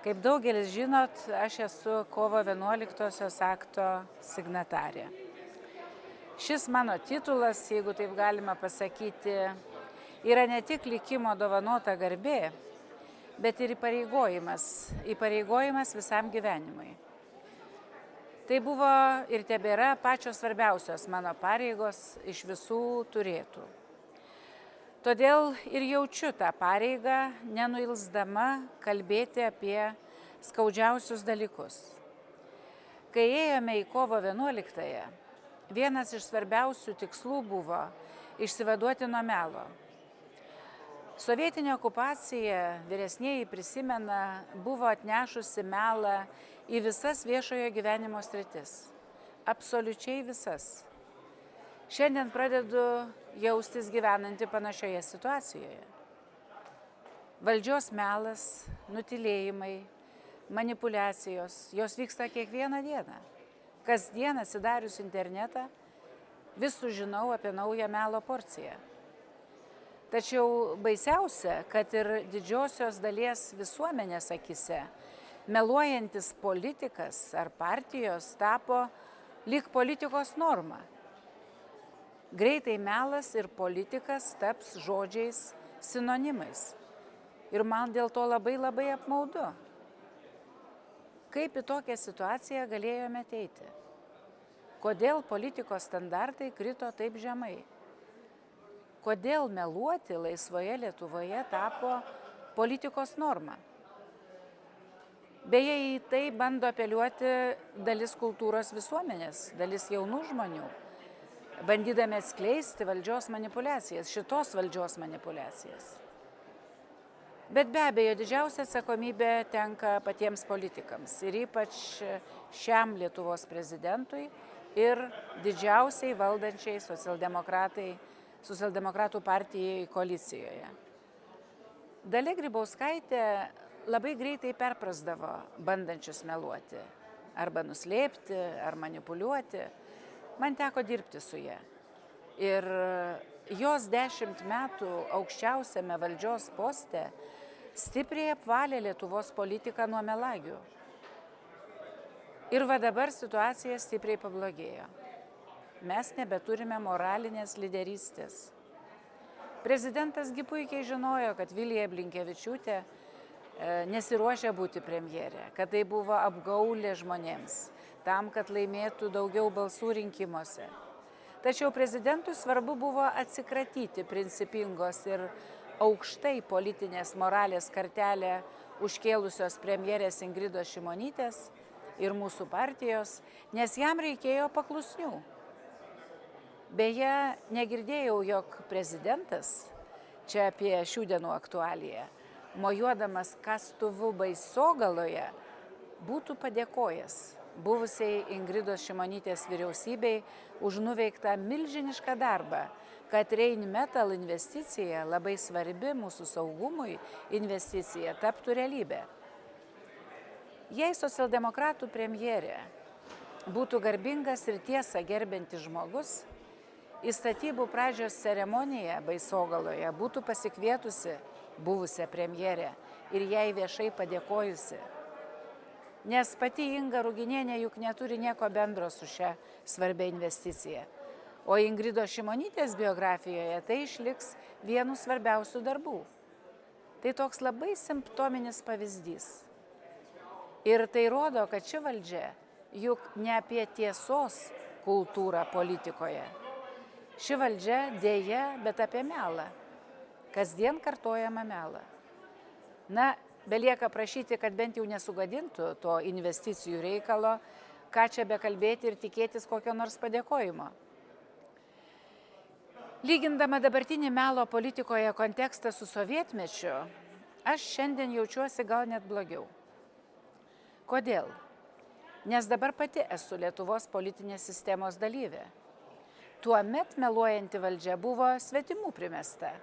Kaip daugelis žinot, aš esu kovo 11-osios akto signatarė. Šis mano titulas, jeigu taip galima pasakyti, yra ne tik likimo dovanota garbė, bet ir įpareigojimas visam gyvenimui. Tai buvo ir tebėra pačios svarbiausios mano pareigos iš visų turėtų. Todėl ir jaučiu tą pareigą, nenuilsdama kalbėti apie skaudžiausius dalykus. Kai ėjome į kovo 11-ąją, vienas iš svarbiausių tikslų buvo išsivaduoti nuo melo. Sovietinė okupacija, vyresnieji prisimena, buvo atnešusi melą į visas viešojo gyvenimo sritis. Absoliučiai visas. Šiandien pradedu jaustis gyvenanti panašioje situacijoje. Valdžios melas, nutilėjimai, manipuliacijos, jos vyksta kiekvieną dieną. Kasdien atsidarius internetą, vis sužinau apie naują melo porciją. Tačiau baisiausia, kad ir didžiosios dalies visuomenės akise meluojantis politikas ar partijos tapo lyg politikos norma. Greitai melas ir politikas taps žodžiais sinonimais. Ir man dėl to labai apmaudu. Kaip į tokią situaciją galėjome ateiti? Kodėl politikos standartai krito taip žemai? Kodėl meluoti laisvoje Lietuvoje tapo politikos norma? Beje, į tai bando apeliuoti dalis kultūros visuomenės, dalis jaunų žmonių, bandydami atskleisti valdžios manipuliacijas, šitos valdžios manipuliacijas. Bet be abejo, didžiausia atsakomybė tenka patiems politikams ir ypač šiam Lietuvos prezidentui ir didžiausiai valdančiai socialdemokratų partijai koalicijoje. Dalia Grybauskaitė labai greitai perprasdavo bandančius meluoti, arba nuslėpti, ar manipuliuoti. Man teko dirbti su ja. Ir jos 10 metų aukščiausiame valdžios poste stipriai apvalė Lietuvos politiką nuo melagių. Ir va dabar situacija stipriai pablogėjo. Mes nebeturime moralinės lyderystės. Prezidentas gi puikiai žinojo, kad Vilija Blinkevičiūtė nesiruošia būti premjerė, kad tai buvo apgaulė žmonėms, tam, kad laimėtų daugiau balsų rinkimuose. Tačiau prezidentui svarbu buvo atsikratyti principingos ir aukštai politinės moralės kartelę užkėlusios premjerės Ingridos Šimonytės ir mūsų partijos, nes jam reikėjo paklusnių. Beje, negirdėjau, jog prezidentas, čia apie šių dienų aktualiją, mojuodamas kastuvu Baisogaloje, būtų padėkojęs buvusiai Ingridos Šimonytės vyriausybei už nuveiktą milžinišką darbą, kad Rheinmetall investicija, labai svarbi mūsų saugumui investicija, taptų realybė. Jei socialdemokratų premjerė būtų garbingas ir tiesą gerbiantis žmogus, į statybų pradžios ceremoniją Baisogaloje būtų pasikvietusi buvusią premjerę ir jai viešai padėkojusi. Nes pati Inga Ruginienė juk neturi nieko bendro su šia svarbia investicija. O Ingridos Šimonytės biografijoje tai išliks vienu svarbiausių darbų. Tai toks labai simptominis pavyzdys. Ir tai rodo, kad ši valdžia juk ne apie tiesos kultūrą politikoje. Ši valdžia dėja, bet apie melą. Kasdien kartojama melą. Na, belieka prašyti, kad bent jau nesugadintų to investicijų reikalo, ką čia bekalbėti ir tikėtis kokio nors padėkojimo. Lygindama dabartinį melo politikoje kontekstą su sovietmečiu, aš šiandien jaučiuosi gal net blogiau. Kodėl? Nes dabar pati esu Lietuvos politinės sistemos dalyvė. Tuomet meluojanti valdžia buvo svetimų primesta.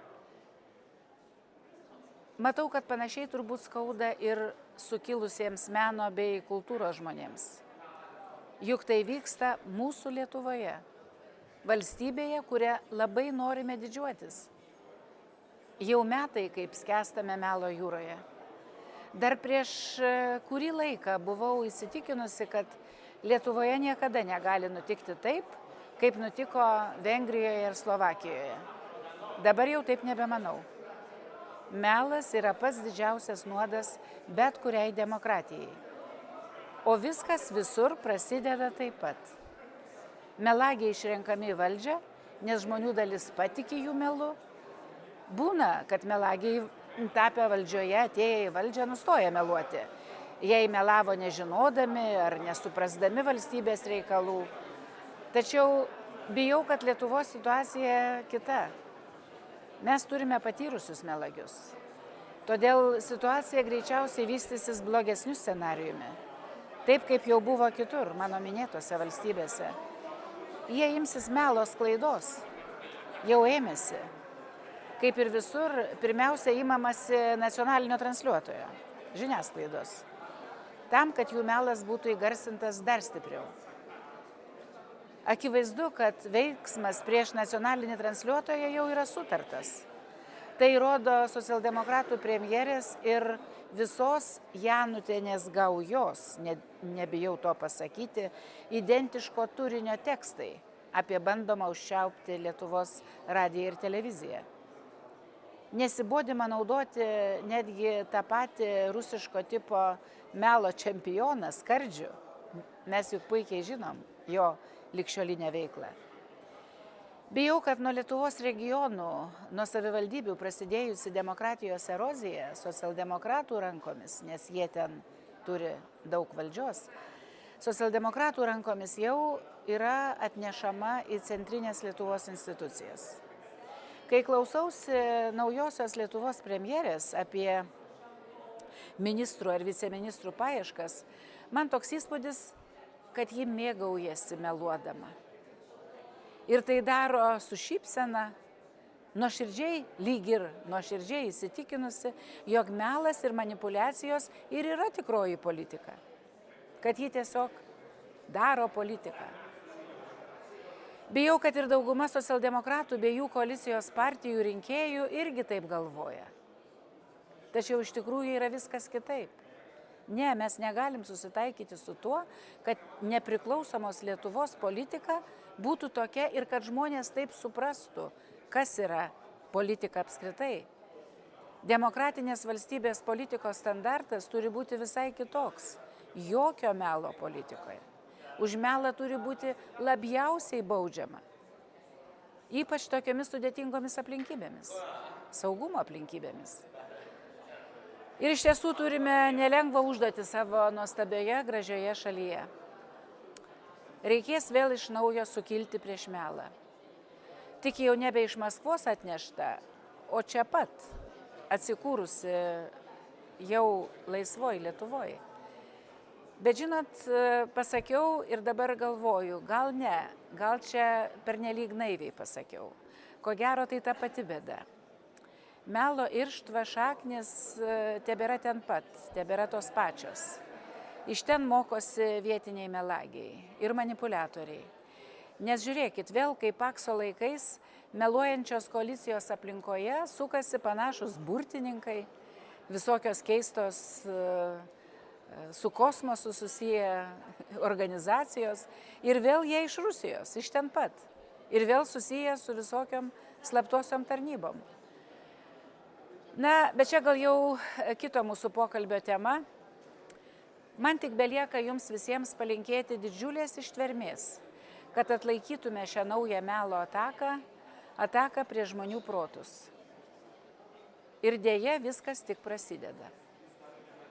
Matau, kad panašiai turbūt skauda ir sukilusiems meno bei kultūros žmonėms. Juk tai vyksta mūsų Lietuvoje, valstybėje, kurią labai norime didžiuotis. Jau metai, kaip skęstame melo jūroje. Dar prieš kurį laiką buvau įsitikinusi, kad Lietuvoje niekada negali nutikti taip, kaip nutiko Vengrijoje ir Slovakijoje. Dabar jau taip nebemanau. Melas yra pats didžiausias nuodas bet kuriai demokratijai. O viskas visur prasideda taip pat. Melagiai išrenkami į valdžią, nes žmonių dalis patiki jų melu. Būna, kad melagiai tapę valdžioje, atėję į valdžią, nustoja meluoti. Jei melavo nežinodami ar nesuprasdami valstybės reikalų. Tačiau bijau, kad Lietuvos situacija kita. Mes turime patyrusius melagius. Todėl situacija greičiausiai vystysis blogesniu scenarijumi. Taip kaip jau buvo kitur, mano minėtose valstybėse. Jie imsis melo sklaidos. Jau ėmėsi. Kaip ir visur, pirmiausia imamasi nacionalinio transliuotojo, žiniasklaidos. Tam, kad jų melas būtų įgarsintas dar stipriau. Akivaizdu, kad veiksmas prieš nacionalinį transliuotoją jau yra sutartas. Tai rodo socialdemokratų premjerės ir visos Janutienės gaujos, nebijau to pasakyti, identiško turinio tekstai apie bandomą užčiaupti Lietuvos radiją ir televiziją. Nesibodima naudoti netgi tą patį rusiško tipo melo čempioną Skardžių. Mes juk puikiai žinom jo ligšiolinę veiklą. Bijau, kad nuo Lietuvos regionų, nuo savivaldybių prasidėjusi demokratijos erozija socialdemokratų rankomis, nes jie ten turi daug valdžios, socialdemokratų rankomis jau yra atnešama į centrinės Lietuvos institucijas. Kai klausausi naujosios Lietuvos premjerės apie ministrų ar viceministrų paieškas, man toks įspūdis, kad ji mėgaujasi meluodama. Ir tai daro su šypsena, nuoširdžiai, lyg ir nuoširdžiai įsitikinusi, jog melas ir manipulacijos ir yra tikroji politika. Kad ji tiesiog daro politiką. Bijau, kad ir dauguma socialdemokratų bei jų koalicijos partijų rinkėjų irgi taip galvoja. Tačiau iš tikrųjų yra viskas kitaip. Ne, mes negalim susitaikyti su tuo, kad nepriklausomos Lietuvos politika būtų tokia ir kad žmonės taip suprastų, kas yra politika apskritai. Demokratinės valstybės politikos standartas turi būti visai kitoks. Jokio melo politikoje. Už melą turi būti labiausiai baudžiama. Ypač tokiomis sudėtingomis aplinkybėmis, saugumo aplinkybėmis. Ir iš tiesų turime nelengvą užduotį savo nuostabioje, gražioje šalyje. Reikės vėl iš naujo sukilti prieš melą. Tik jau nebe iš Maskvos atnešta, o čia pat atsikūrusi jau laisvoj Lietuvoj. Bet žinot, pasakiau ir dabar galvoju, gal ne, gal čia pernelyg naiviai pasakiau. Ko gero tai ta pati bėda. Melo irštva šaknis tebėra ten pat, tebėra tos pačios. Iš ten mokosi vietiniai melagiai ir manipuliatoriai. Nes žiūrėkit, vėl kaip Pakso laikais meluojančios koalicijos aplinkoje sukasi panašus burtininkai, visokios keistos su kosmosu susiję organizacijos ir vėl jie iš Rusijos, iš ten pat. Ir vėl susiję su visokiom slaptosiom tarnybom. Na, bet čia gal jau kito mūsų pokalbio tema. Man tik belieka jums visiems palinkėti didžiulės ištvermės, kad atlaikytume šią naują melo ataką prieš žmonių protus. Ir dėja viskas tik prasideda.